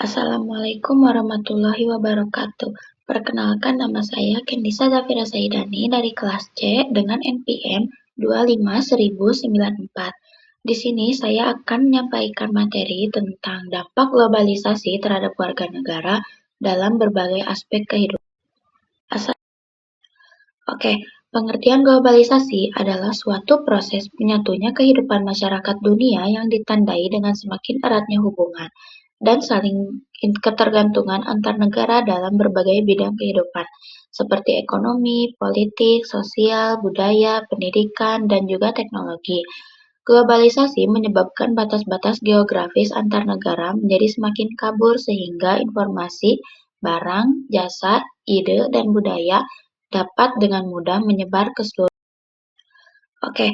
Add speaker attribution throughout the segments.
Speaker 1: Assalamualaikum warahmatullahi wabarakatuh. Perkenalkan, nama saya Kendisa Zafira Saidani dari kelas C dengan NPM 25194. Di sini saya akan menyampaikan materi tentang dampak globalisasi terhadap warga negara dalam berbagai aspek kehidupan. Oke, pengertian globalisasi adalah suatu proses menyatunya kehidupan masyarakat dunia yang ditandai dengan semakin eratnya hubungan dan saling ketergantungan antar negara dalam berbagai bidang kehidupan, seperti ekonomi, politik, sosial, budaya, pendidikan, dan juga teknologi. Globalisasi menyebabkan batas-batas geografis antar negara menjadi semakin kabur sehingga informasi, barang, jasa, ide, dan budaya dapat dengan mudah menyebar ke seluruh. Oke,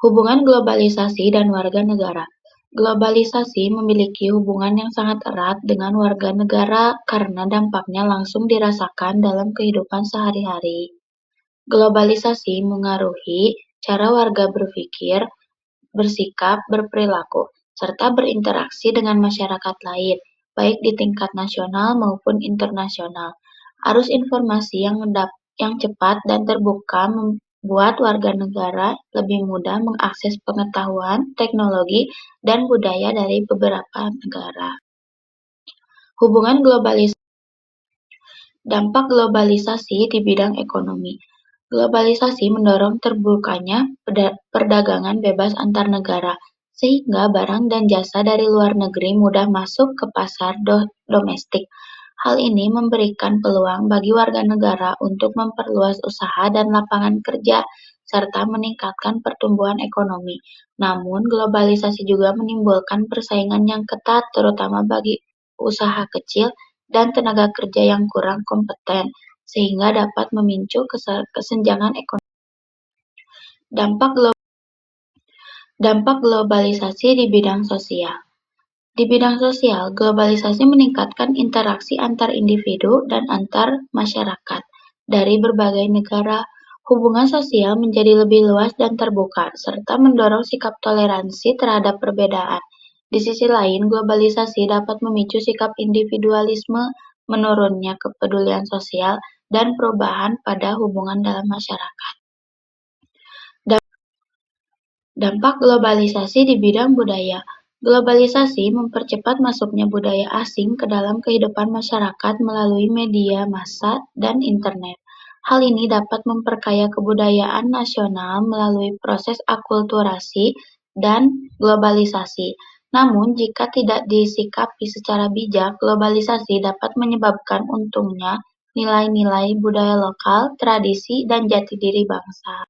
Speaker 1: hubungan globalisasi dan warga negara. Globalisasi memiliki hubungan yang sangat erat dengan warga negara karena dampaknya langsung dirasakan dalam kehidupan sehari-hari. Globalisasi mengaruhi cara warga berpikir, bersikap, berperilaku, serta berinteraksi dengan masyarakat lain, baik di tingkat nasional maupun internasional. Arus informasi yang cepat dan terbuka membuat warga negara lebih mudah mengakses pengetahuan, teknologi, dan budaya dari beberapa negara. Hubungan globalisasi. Dampak globalisasi di bidang ekonomi. Globalisasi mendorong terbukanya perdagangan bebas antar negara, sehingga barang dan jasa dari luar negeri mudah masuk ke pasar domestik. Hal ini memberikan peluang bagi warga negara untuk memperluas usaha dan lapangan kerja, serta meningkatkan pertumbuhan ekonomi. Namun, globalisasi juga menimbulkan persaingan yang ketat, terutama bagi usaha kecil dan tenaga kerja yang kurang kompeten, sehingga dapat memicu kesenjangan ekonomi. Dampak globalisasi di bidang sosial. Di bidang sosial, globalisasi meningkatkan interaksi antar individu dan antar masyarakat. Dari berbagai negara, hubungan sosial menjadi lebih luas dan terbuka, serta mendorong sikap toleransi terhadap perbedaan. Di sisi lain, globalisasi dapat memicu sikap individualisme, menurunnya kepedulian sosial, dan perubahan pada hubungan dalam masyarakat. Dampak globalisasi di bidang budaya. Globalisasi mempercepat masuknya budaya asing ke dalam kehidupan masyarakat melalui media massa dan internet. Hal ini dapat memperkaya kebudayaan nasional melalui proses akulturasi dan globalisasi. Namun, jika tidak disikapi secara bijak, globalisasi dapat menyebabkan untungnya nilai-nilai budaya lokal, tradisi, dan jati diri bangsa.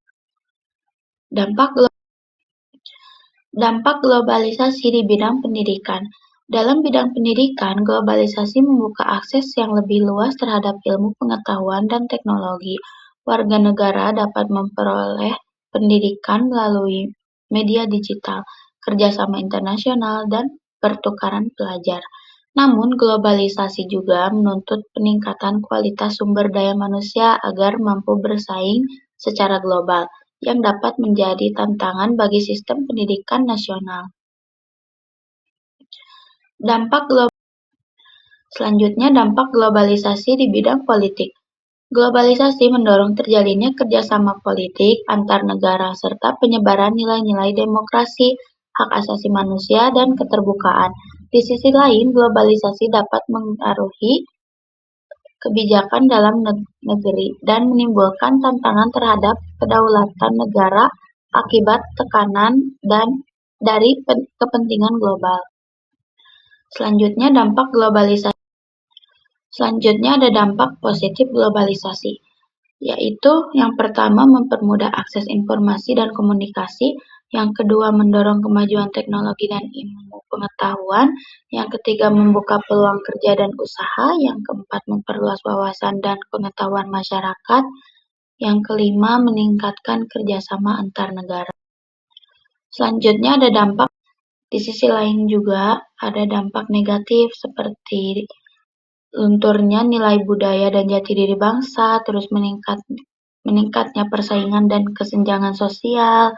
Speaker 1: Dampak globalisasi di bidang pendidikan. Dalam bidang pendidikan, globalisasi membuka akses yang lebih luas terhadap ilmu pengetahuan dan teknologi. Warga negara dapat memperoleh pendidikan melalui media digital, kerjasama internasional, dan pertukaran pelajar. Namun, globalisasi juga menuntut peningkatan kualitas sumber daya manusia agar mampu bersaing secara global, yang dapat menjadi tantangan bagi sistem pendidikan nasional. Selanjutnya, dampak globalisasi di bidang politik. Globalisasi mendorong terjalinnya kerjasama politik antar negara serta penyebaran nilai-nilai demokrasi, hak asasi manusia, dan keterbukaan. Di sisi lain, globalisasi dapat mengaruhi kebijakan dalam negeri dan menimbulkan tantangan terhadap kedaulatan negara akibat tekanan dari kepentingan global. Selanjutnya ada dampak positif globalisasi, yaitu yang pertama mempermudah akses informasi dan komunikasi, yang kedua mendorong kemajuan teknologi dan ilmu pengetahuan, yang ketiga membuka peluang kerja dan usaha, yang keempat memperluas wawasan dan pengetahuan masyarakat, yang kelima meningkatkan kerjasama antar negara. Selanjutnya ada dampak. Di sisi lain juga ada dampak negatif seperti lunturnya nilai budaya dan jati diri bangsa, terus meningkatnya persaingan dan kesenjangan sosial,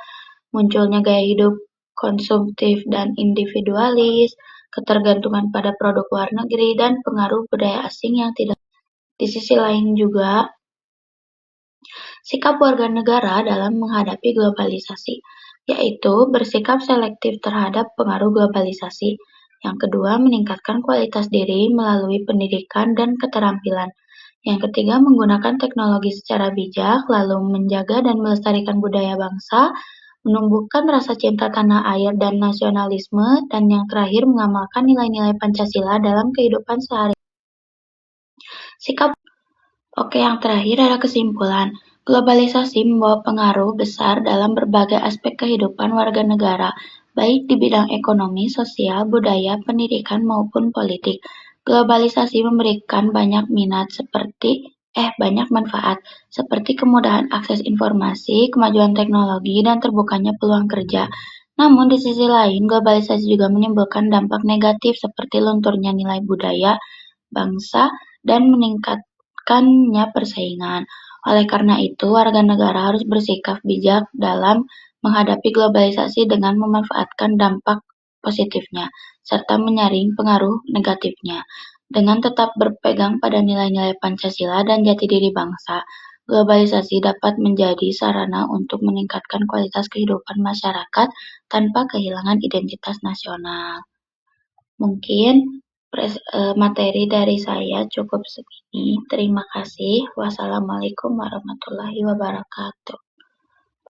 Speaker 1: munculnya gaya hidup konsumtif dan individualis, ketergantungan pada produk luar negeri, dan pengaruh budaya asing yang tidak. Di sisi lain juga, sikap warga negara dalam menghadapi globalisasi, yaitu bersikap selektif terhadap pengaruh globalisasi. Yang kedua, meningkatkan kualitas diri melalui pendidikan dan keterampilan. Yang ketiga, menggunakan teknologi secara bijak, lalu menjaga dan melestarikan budaya bangsa, menumbuhkan rasa cinta tanah air dan nasionalisme, dan yang terakhir, mengamalkan nilai-nilai Pancasila dalam kehidupan sehari. Sikap Oke, yang terakhir ada kesimpulan. Globalisasi membawa pengaruh besar dalam berbagai aspek kehidupan warga negara, baik di bidang ekonomi, sosial, budaya, pendidikan, maupun politik. Globalisasi memberikan banyak manfaat, seperti kemudahan akses informasi, kemajuan teknologi, dan terbukanya peluang kerja. Namun di sisi lain, globalisasi juga menimbulkan dampak negatif seperti lunturnya nilai budaya, bangsa, dan meningkatkannya persaingan. Oleh karena itu, warga negara harus bersikap bijak dalam menghadapi globalisasi dengan memanfaatkan dampak positifnya, serta menyaring pengaruh negatifnya. Dengan tetap berpegang pada nilai-nilai Pancasila dan jati diri bangsa, globalisasi dapat menjadi sarana untuk meningkatkan kualitas kehidupan masyarakat tanpa kehilangan identitas nasional. Mungkin materi dari saya cukup segini. Terima kasih. Wassalamualaikum warahmatullahi wabarakatuh.